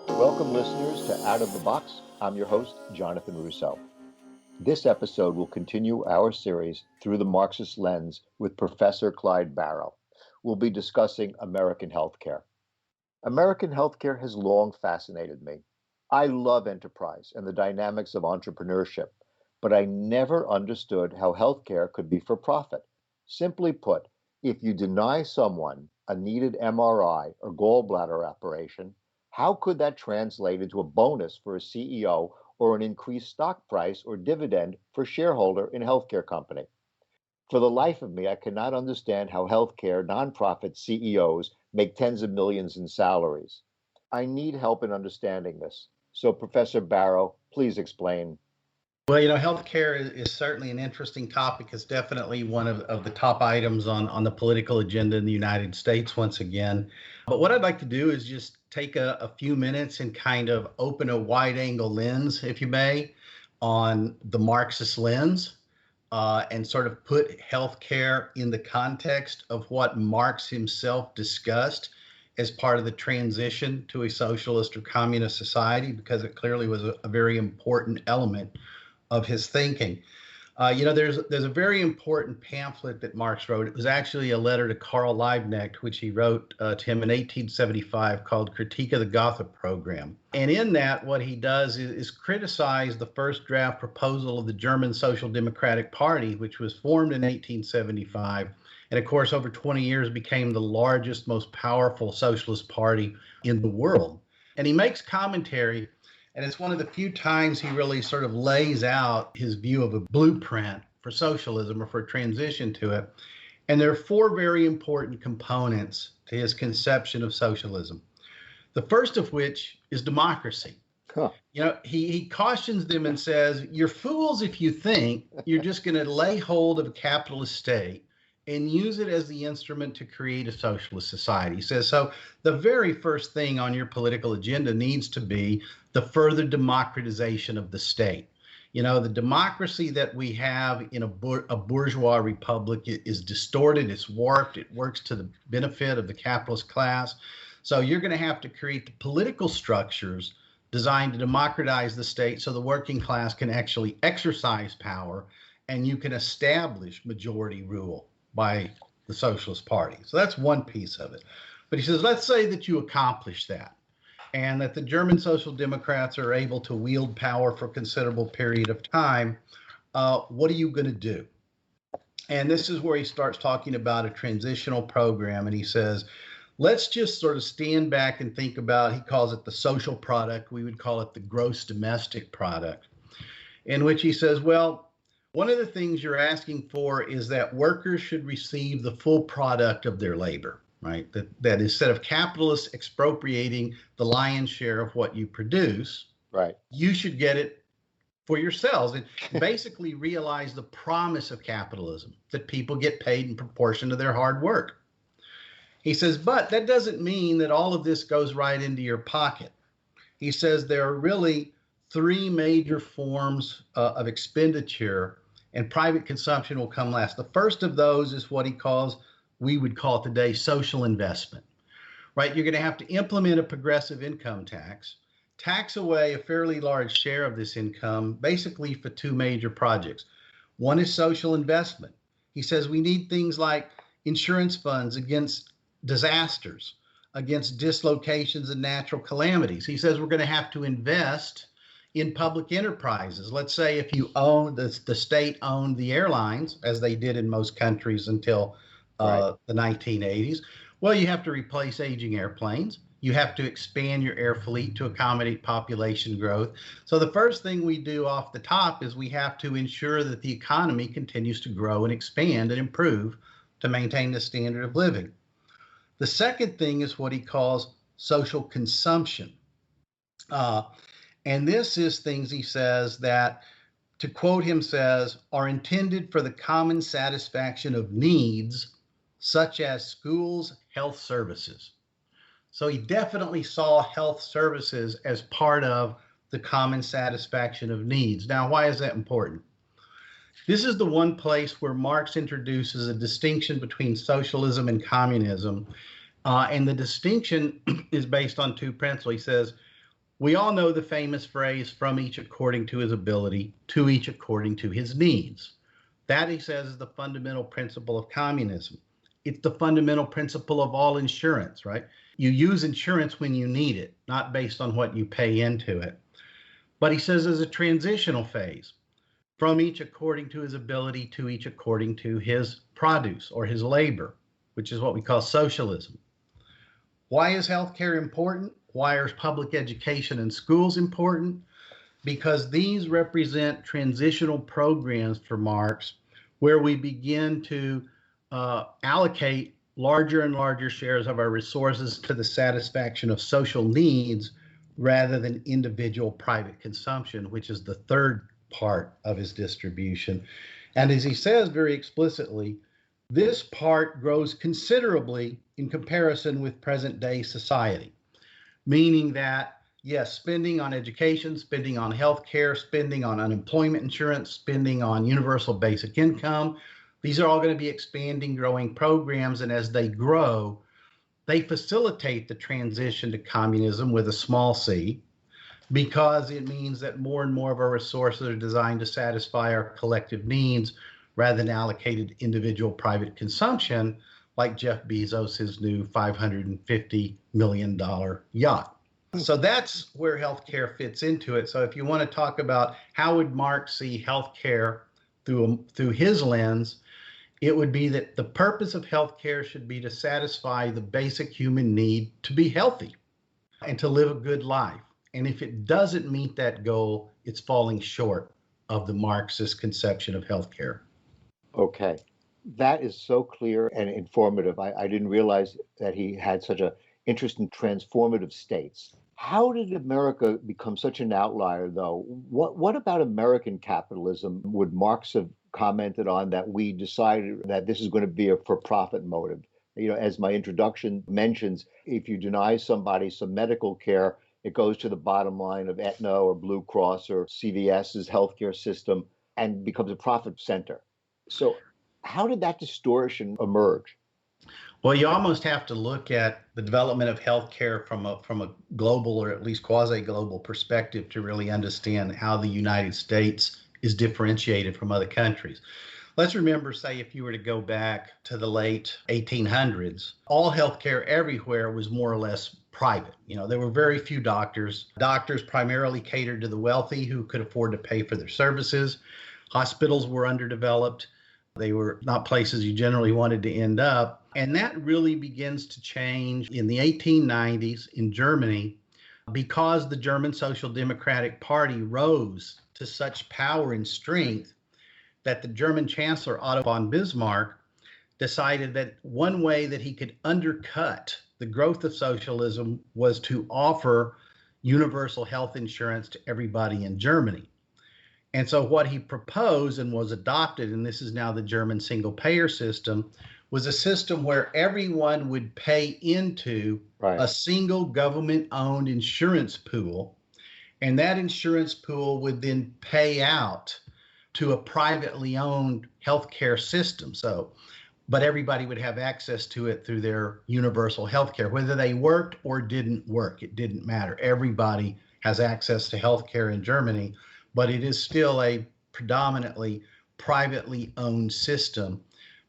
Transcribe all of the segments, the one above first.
Welcome, listeners, to Out of the Box. I'm your host, Jonathan Russo. This episode will continue our series through the Marxist Lens with Professor Clyde Barrow. We'll be discussing American healthcare. American healthcare has long fascinated me. I love enterprise and the dynamics of entrepreneurship, but I never understood how healthcare could be for profit. Simply put, if you deny someone a needed MRI or gallbladder operation, how could that translate into a bonus for a CEO or an increased stock price or dividend for shareholder in a healthcare company? For the life of me, I cannot understand how healthcare nonprofit CEOs make tens of millions in salaries. I need help in understanding this. So, Professor Barrow, please explain. Well, healthcare is certainly an interesting topic. It's definitely one of the top items on the political agenda in the United States once again. But what I'd like to do is just take a few minutes and kind of open a wide angle lens, if you may, on the Marxist lens and sort of put healthcare in the context of what Marx himself discussed as part of the transition to a socialist or communist society, because it clearly was a very important element of his thinking. There's a very important pamphlet that Marx wrote. It was actually a letter to Karl Liebknecht, which he wrote to him in 1875, called Critique of the Gotha Program. And in that, what he does is criticize the first draft proposal of the German Social Democratic Party, which was formed in 1875. And of course, over 20 years became the largest, most powerful socialist party in the world. And he makes commentary. And it's one of the few times he really sort of lays out his view of a blueprint for socialism or for transition to it. And there are four very important components to his conception of socialism. The first of which is democracy. Huh. He cautions them and says, you're fools if you think you're just going to lay hold of a capitalist state and use it as the instrument to create a socialist society. He says, so the very first thing on your political agenda needs to be the further democratization of the state. The democracy that we have in a bourgeois republic is distorted, it's warped, it works to the benefit of the capitalist class. So you're going to have to create the political structures designed to democratize the state so the working class can actually exercise power and you can establish majority rule by the Socialist Party. So that's one piece of it. But he says, let's say that you accomplish that and that the German Social Democrats are able to wield power for a considerable period of time. What are you going to do? And this is where he starts talking about a transitional program. And he says, let's just sort of stand back and think about, he calls it the social product. We would call it the gross domestic product, in which he says, well, one of the things you're asking for is that workers should receive the full product of their labor, right? That instead of capitalists expropriating the lion's share of what you produce, right, you should get it for yourselves and basically realize the promise of capitalism, that people get paid in proportion to their hard work. He says, but that doesn't mean that all of this goes right into your pocket. He says there are really three major forms of expenditure, and private consumption will come last. The first of those is what we would call today social investment, right? You're going to have to implement a progressive income tax away a fairly large share of this income, basically for two major projects. One is social investment. He says we need things like insurance funds against disasters, against dislocations and natural calamities. He says we're going to have to invest in public enterprises. Let's say if you own, the state owned the airlines, as they did in most countries until the 1980s. Well, you have to replace aging airplanes. You have to expand your air fleet to accommodate population growth. So the first thing we do off the top is we have to ensure that the economy continues to grow and expand and improve to maintain the standard of living. The second thing is what he calls social consumption. And this is things, he says, that, to quote him, says, are intended for the common satisfaction of needs, such as schools, health services. So he definitely saw health services as part of the common satisfaction of needs. Now, why is that important? This is the one place where Marx introduces a distinction between socialism and communism And the distinction is based on two principles. He says, we all know the famous phrase, from each according to his ability, to each according to his needs. That, he says, is the fundamental principle of communism. It's the fundamental principle of all insurance, right? You use insurance when you need it, not based on what you pay into it. But he says there's a transitional phase, from each according to his ability, to each according to his produce or his labor, which is what we call socialism. Why is healthcare important? Why are public education and schools important? Because these represent transitional programs for Marx, where we begin to allocate larger and larger shares of our resources to the satisfaction of social needs rather than individual private consumption, which is the third part of his distribution. And as he says very explicitly, this part grows considerably in comparison with present day society, meaning that, yes, spending on education, spending on healthcare, spending on unemployment insurance, spending on universal basic income, these are all going to be expanding, growing programs. And as they grow, they facilitate the transition to communism with a small c, because it means that more and more of our resources are designed to satisfy our collective needs rather than allocated to individual private consumption, like Jeff Bezos' new $550 million yacht. So that's where healthcare fits into it. So if you want to talk about how would Marx see healthcare through his lens, it would be that the purpose of healthcare should be to satisfy the basic human need to be healthy and to live a good life. And if it doesn't meet that goal, it's falling short of the Marxist conception of healthcare. Okay. That is so clear and informative. I didn't realize that he had such an interest in transformative states. How did America become such an outlier, though? What about American capitalism would Marx have commented on that we decided that this is going to be a for-profit motive? You know, as my introduction mentions, if you deny somebody some medical care, it goes to the bottom line of Aetna or Blue Cross or CVS's healthcare system and becomes a profit center. So how did that distortion emerge? Well, you almost have to look at the development of healthcare from a global or at least quasi-global perspective to really understand how the United States is differentiated from other countries. Let's remember, say, if you were to go back to the late 1800s, all healthcare everywhere was more or less private. You know, there were very few doctors. Doctors primarily catered to the wealthy who could afford to pay for their services. Hospitals were underdeveloped. They were not places you generally wanted to end up. And that really begins to change in the 1890s in Germany, because the German Social Democratic Party rose to such power and strength that the German Chancellor Otto von Bismarck decided that one way that he could undercut the growth of socialism was to offer universal health insurance to everybody in Germany. And so what he proposed and was adopted, and this is now the German single payer system, was a system where everyone would pay into a single government-owned insurance pool, and that insurance pool would then pay out to a privately owned healthcare system. But everybody would have access to it through their universal healthcare, whether they worked or didn't work. It didn't matter. Everybody has access to healthcare in Germany, but it is still a predominantly privately owned system.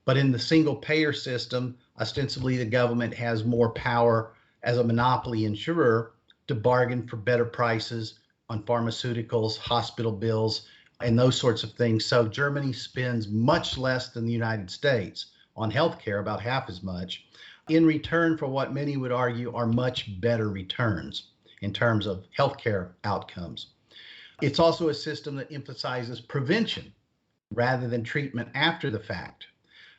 But in the single payer system, ostensibly the government has more power as a monopoly insurer to bargain for better prices on pharmaceuticals, hospital bills, and those sorts of things. So Germany spends much less than the United States on healthcare, about half as much, in return for what many would argue are much better returns in terms of healthcare outcomes. It's also a system that emphasizes prevention rather than treatment after the fact.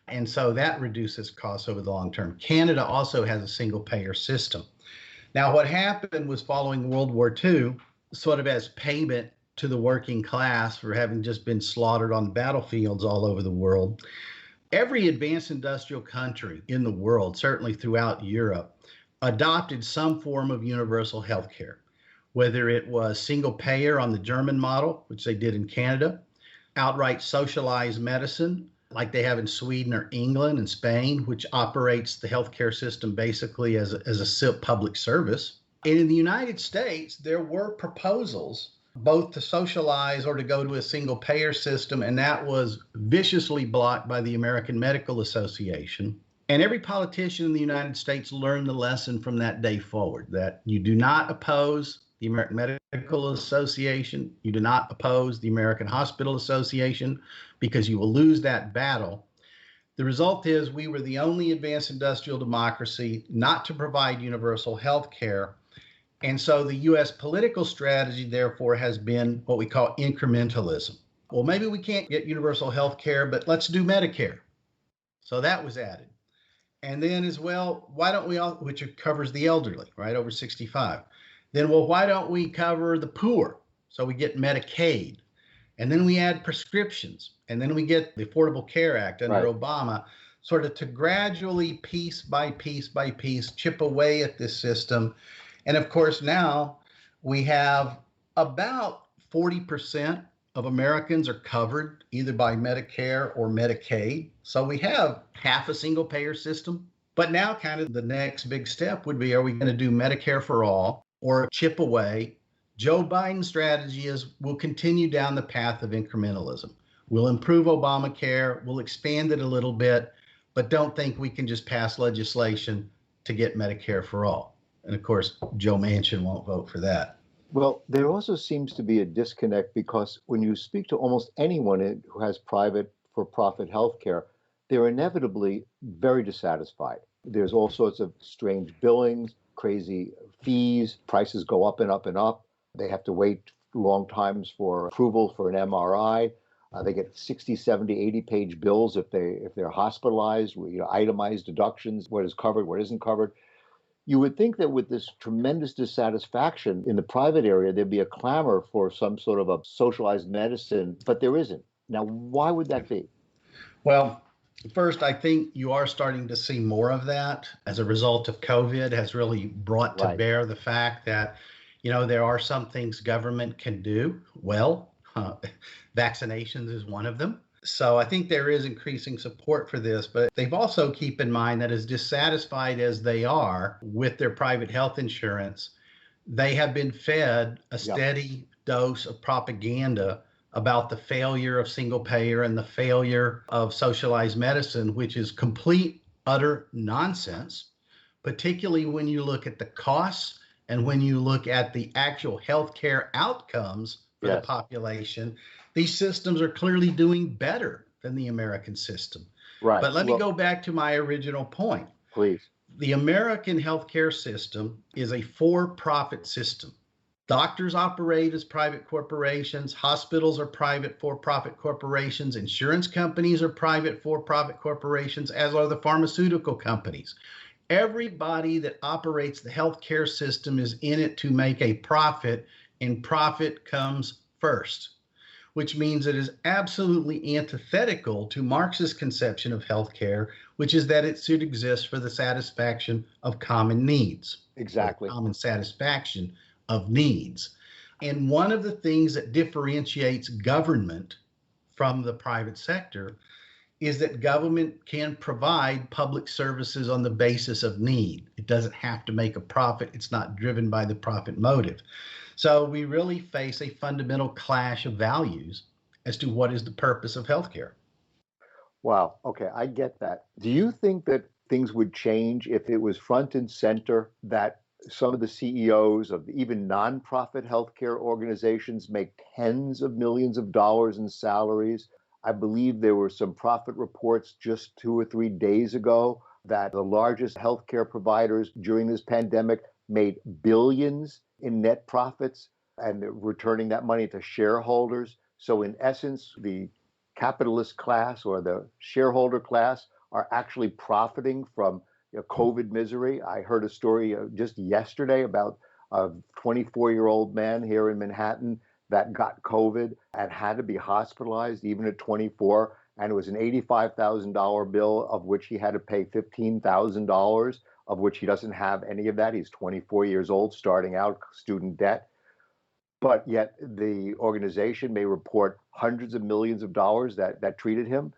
And so that reduces costs over the long term. Canada also has a single payer system. Now, what happened was, following World War II, sort of as payment to the working class for having just been slaughtered on battlefields all over the world, every advanced industrial country in the world, certainly throughout Europe, adopted some form of universal health care, whether it was single payer on the German model, which they did in Canada, outright socialized medicine, like they have in Sweden or England and Spain, which operates the healthcare system basically as a public service. And in the United States, there were proposals both to socialize or to go to a single payer system, and that was viciously blocked by the American Medical Association. And every politician in the United States learned the lesson from that day forward, that you do not oppose the American Medical Association, you do not oppose the American Hospital Association, because you will lose that battle. The result is we were the only advanced industrial democracy not to provide universal health care. And so the US political strategy, therefore, has been what we call incrementalism. Well, maybe we can't get universal health care, but let's do Medicare. So that was added. And then as well, why don't we all, which covers the elderly, right, over 65. Then, well, why don't we cover the poor? So we get Medicaid. And then we add prescriptions. And then we get the Affordable Care Act under Obama, sort of to gradually, piece by piece by piece, chip away at this system. And of course, now we have about 40% of Americans are covered either by Medicare or Medicaid. So we have half a single payer system. But now kind of the next big step would be, are we going to do Medicare for all or chip away? Joe Biden's strategy is we'll continue down the path of incrementalism. We'll improve Obamacare, we'll expand it a little bit, but don't think we can just pass legislation to get Medicare for all. And of course, Joe Manchin won't vote for that. Well, there also seems to be a disconnect because when you speak to almost anyone who has private for-profit healthcare, they're inevitably very dissatisfied. There's all sorts of strange billings, crazy fees, prices go up and up and up. They have to wait long times for approval for an MRI. They get 60, 70, 80-page bills if they're hospitalized, itemized deductions, what is covered, what isn't covered. You would think that with this tremendous dissatisfaction in the private area, there'd be a clamor for some sort of a socialized medicine, but there isn't. Now, why would that be? Well, first, I think you are starting to see more of that as a result of COVID has really brought to bear the fact that, there are some things government can do well. Vaccinations is one of them. So I think there is increasing support for this, but they've also keep in mind that as dissatisfied as they are with their private health insurance, they have been fed a steady dose of propaganda about the failure of single payer and the failure of socialized medicine, which is complete, utter nonsense, particularly when you look at the costs and when you look at the actual healthcare outcomes for the population. These systems are clearly doing better than the American system. Right. But let me go back to my original point. Please. The American healthcare system is a for-profit system. Doctors operate as private corporations. Hospitals are private for-profit corporations. Insurance companies are private for-profit corporations, as are the pharmaceutical companies. Everybody that operates the healthcare system is in it to make a profit, and profit comes first, which means it is absolutely antithetical to Marxist conception of healthcare, which is that it should exist for the satisfaction of common needs. Exactly. Common satisfaction of needs. And one of the things that differentiates government from the private sector is that government can provide public services on the basis of need. It doesn't have to make a profit. It's not driven by the profit motive. So we really face a fundamental clash of values as to what is the purpose of healthcare. Wow. Okay, I get that. Do you think that things would change if it was front and center that some of the CEOs of even nonprofit healthcare organizations make tens of millions of dollars in salaries? I believe there were some profit reports just 2 or 3 days ago that the largest healthcare providers during this pandemic made billions in net profits and returning that money to shareholders. So in essence, the capitalist class or the shareholder class are actually profiting from COVID misery. I heard a story just yesterday about a 24-year-old man here in Manhattan that got COVID and had to be hospitalized even at 24. And it was an $85,000 bill of which he had to pay $15,000, of which he doesn't have any of that. He's 24 years old, starting out, student debt. But yet the organization may report hundreds of millions of dollars that treated him.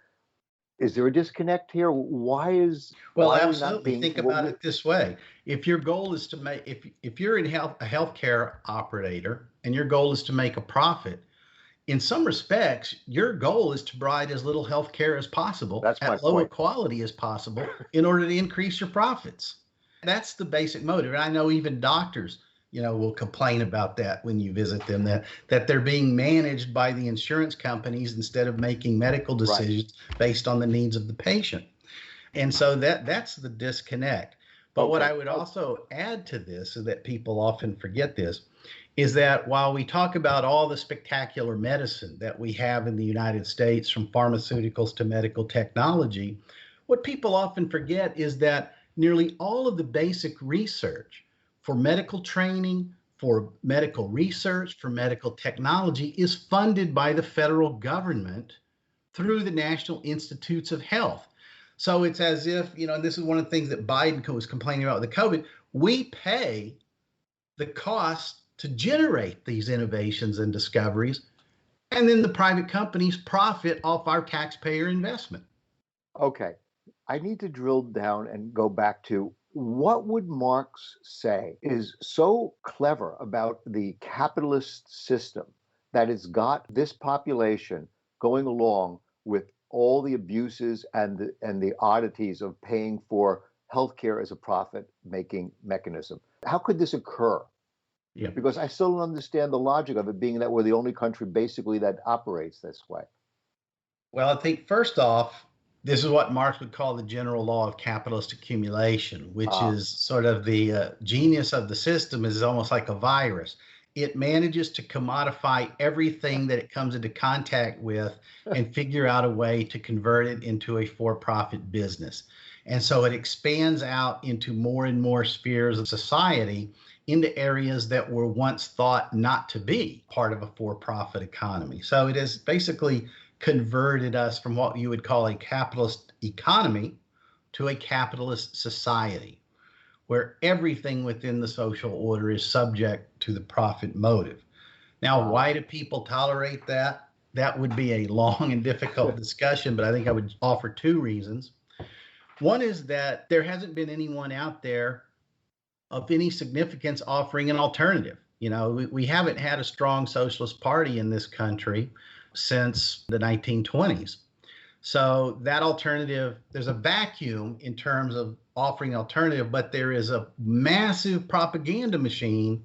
Is there a disconnect here? Well, Why are we not absolutely. being Think about it this way. If your goal is to make, if you're a healthcare operator and your goal is to make a profit, in some respects, your goal is to provide as little health care as possible That's my at low point. quality as possible in order to increase your profits. That's the basic motive. And I know even doctors, will complain about that when you visit them, that they're being managed by the insurance companies instead of making medical Right. decisions based on the needs of the patient. And so that's the disconnect. But what Okay. I would also add to this, so that people often forget this, is that while we talk about all the spectacular medicine that we have in the United States, from pharmaceuticals to medical technology, what people often forget is that nearly all of the basic research for medical training, for medical research, for medical technology is funded by the federal government through the National Institutes of Health. So it's as if, and this is one of the things that Biden was complaining about with the COVID, we pay the cost to generate these innovations and discoveries, and then the private companies profit off our taxpayer investment. Okay. I need to drill down and go back to what would Marx say is so clever about the capitalist system that it's got this population going along with all the abuses and the oddities of paying for healthcare as a profit-making mechanism. How could this occur? Yeah. Because I still don't understand the logic of it, being that we're the only country basically that operates this way. Well, I think first off, this is what Marx would call the general law of capitalist accumulation, which is sort of the genius of the system is almost like a virus. It manages to commodify everything that it comes into contact with and figure out a way to convert it into a for-profit business. And so it expands out into more and more spheres of society, into areas that were once thought not to be part of a for-profit economy. So it has basically converted us from what you would call a capitalist economy to a capitalist society, where everything within the social order is subject to the profit motive. Now, Wow. why do people tolerate that? That would be a long and difficult discussion, but I think I would offer two reasons. One is that there hasn't been anyone out there of any significance offering an alternative. We haven't had a strong socialist party in this country since the 1920s. So that alternative, there's a vacuum in terms of offering alternative, but there is a massive propaganda machine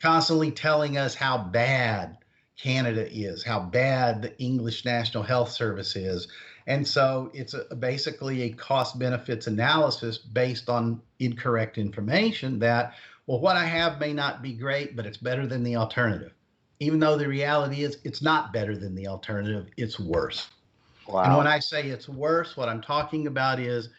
constantly telling us how bad Canada is, how bad the English National Health Service is. And so it's basically a cost benefits analysis based on incorrect information that, well, what I have may not be great, but it's better than the alternative. Even though the reality is it's not better than the alternative, it's worse. Wow. And when I say it's worse, what I'm talking about is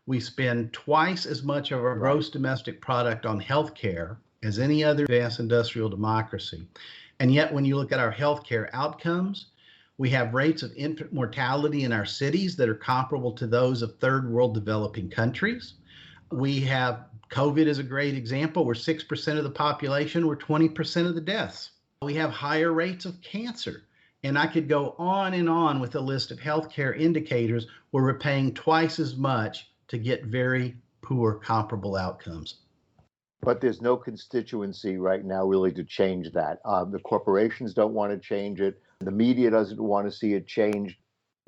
we spend twice as much of our gross domestic product on healthcare as any other advanced industrial democracy. And yet, when you look at our healthcare outcomes, we have rates of infant mortality in our cities that are comparable to those of third world developing countries. We have COVID is a great example. We're 6% of the population, we're 20% of the deaths. We have higher rates of cancer. And I could go on and on with a list of healthcare indicators where we're paying twice as much to get very poor comparable outcomes. But there's no constituency right now really to change that. The corporations don't want to change it. The media doesn't want to see it changed.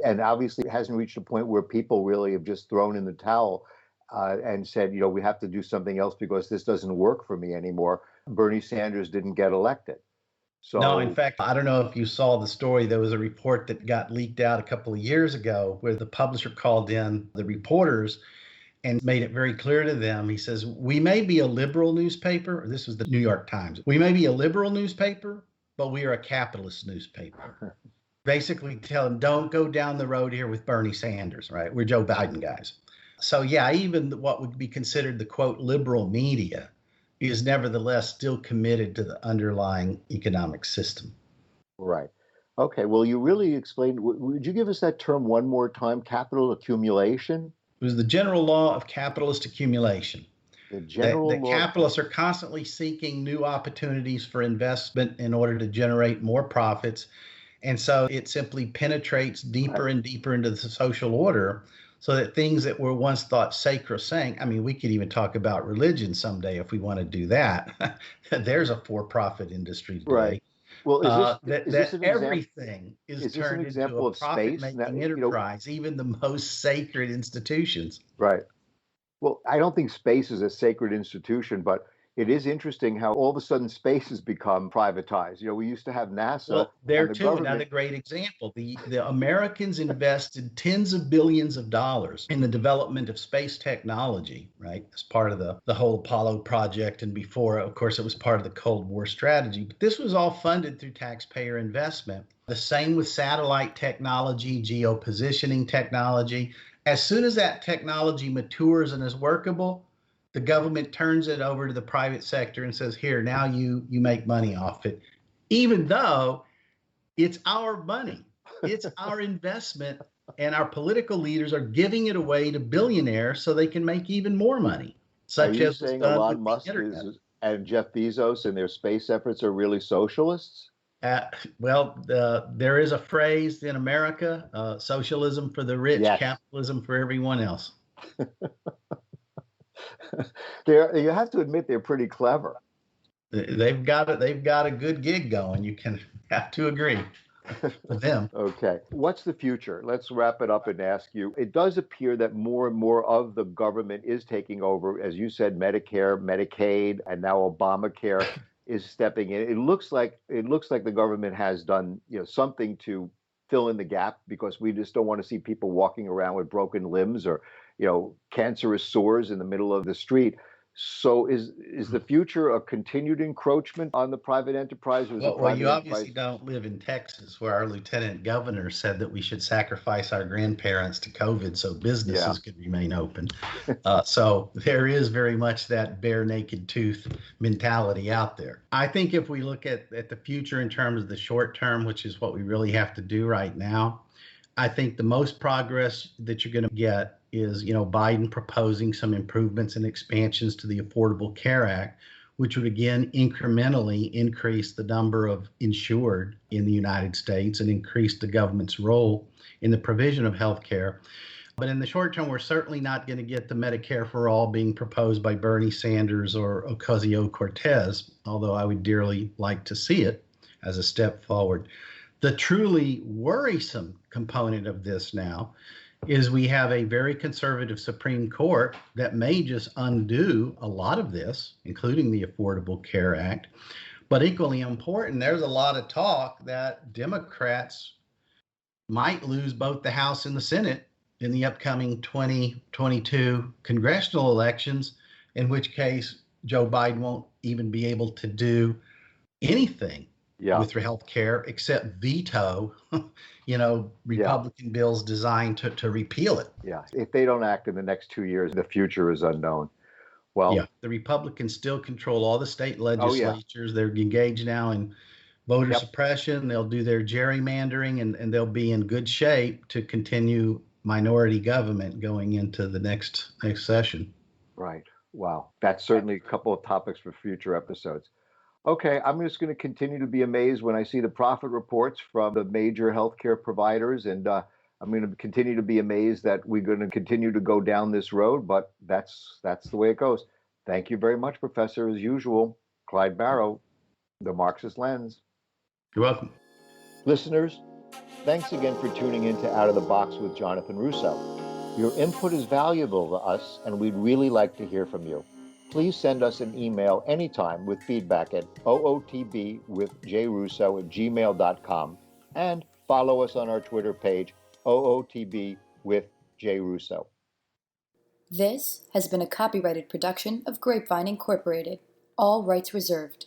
And obviously it hasn't reached a point where people really have just thrown in the towel and said, we have to do something else because this doesn't work for me anymore. Bernie Sanders didn't get elected. So, no, in fact, I don't know if you saw the story. There was a report that got leaked out a couple of years ago where the publisher called in the reporters and made it very clear to them. He says, we may be a liberal newspaper. This was the New York Times. We may be a liberal newspaper, but we are a capitalist newspaper. Basically tell them, don't go down the road here with Bernie Sanders, right? We're Joe Biden guys. So yeah, even what would be considered the quote liberal media is nevertheless still committed to the underlying economic system. Right. Okay. Well, you really explained. Would you give us that term one more time? Capital accumulation? It was the general law of capitalist accumulation. The general law. Capitalists are constantly seeking new opportunities for investment in order to generate more profits. And so it simply penetrates deeper and deeper into the social order so that things that were once thought sacrosanct, I mean, we could even talk about religion someday if we want to do that. There's a for-profit industry Right. today. Well, That everything is is this an turned into a example of space? Now, profit-making enterprise, even the most sacred institutions. right. Well, I don't think space is a sacred institution, but it is interesting how all of a sudden space has become privatized. We used to have NASA Well, there and the too, another government. great example. The Americans invested tens of billions of dollars in the development of space technology, right? As part of the whole Apollo project. And before, of course, it was part of the Cold War strategy. But this was all funded through taxpayer investment. The same with satellite technology, geopositioning technology. As soon as that technology matures and is workable, the government turns it over to the private sector and says, here, now you make money off it, even though it's our money, it's our investment, and our political leaders are giving it away to billionaires so they can make even more money, Are such you as was saying done Elon with the Musk internet. and Jeff Bezos and their space efforts are really socialists? Uh, there is a phrase in America: socialism for the rich, Yes. capitalism for everyone else. You have to admit they're pretty clever. They've got it. They've got a good gig going. You can have to agree with them. Okay. What's the future? Let's wrap it up and ask you. It does appear that more and more of the government is taking over, as you said, Medicare, Medicaid, and now Obamacare is stepping in. It looks like the government has done, something to fill in the gap because we just don't want to see people walking around with broken limbs or, cancerous sores in the middle of the street. So is the future a continued encroachment on the private enterprise, or is the Well, private you obviously enterprise? don't live in Texas, where our lieutenant governor said that we should sacrifice our grandparents to COVID so Yeah. businesses could remain open. So there is very much that bare naked tooth mentality out there. I think if we look at the future in terms of the short term, which is what we really have to do right now, I think the most progress that you're going to get is, Biden proposing some improvements and expansions to the Affordable Care Act, which would again incrementally increase the number of insured in the United States and increase the government's role in the provision of health care. But in the short term, we're certainly not going to get the Medicare for all being proposed by Bernie Sanders or Ocasio-Cortez, although I would dearly like to see it as a step forward. The truly worrisome component of this now is we have a very conservative Supreme Court that may just undo a lot of this, including the Affordable Care Act. But equally important, there's a lot of talk that Democrats might lose both the House and the Senate in the upcoming 2022 congressional elections, in which case Joe Biden won't even be able to do anything Yeah. with health care except veto, Yeah. Republican bills designed to repeal it. Yeah. If they don't act in the next 2 years, the future is unknown. Yeah, Well, the Republicans still control all the state oh yeah. legislatures. They're engaged now in voter Yep. suppression. They'll do their gerrymandering, and they'll be in good shape to continue minority government going into the next session. Right. Wow. That's certainly a couple of topics for future episodes. Okay, I'm just going to continue to be amazed when I see the profit reports from the major healthcare providers, and I'm going to continue to be amazed that we're going to continue to go down this road. But that's the way it goes. Thank you very much, Professor, as usual. Clyde Barrow, the Marxist Lens. You're welcome. Listeners, thanks again for tuning in to Out of the Box with Jonathan Russo. Your input is valuable to us, and we'd really like to hear from you. Please send us an email anytime with feedback at ootbwithjrusso@gmail.com and follow us on our Twitter page, ootbwithjrusso. This has been a copyrighted production of Grapevine Incorporated. All rights reserved.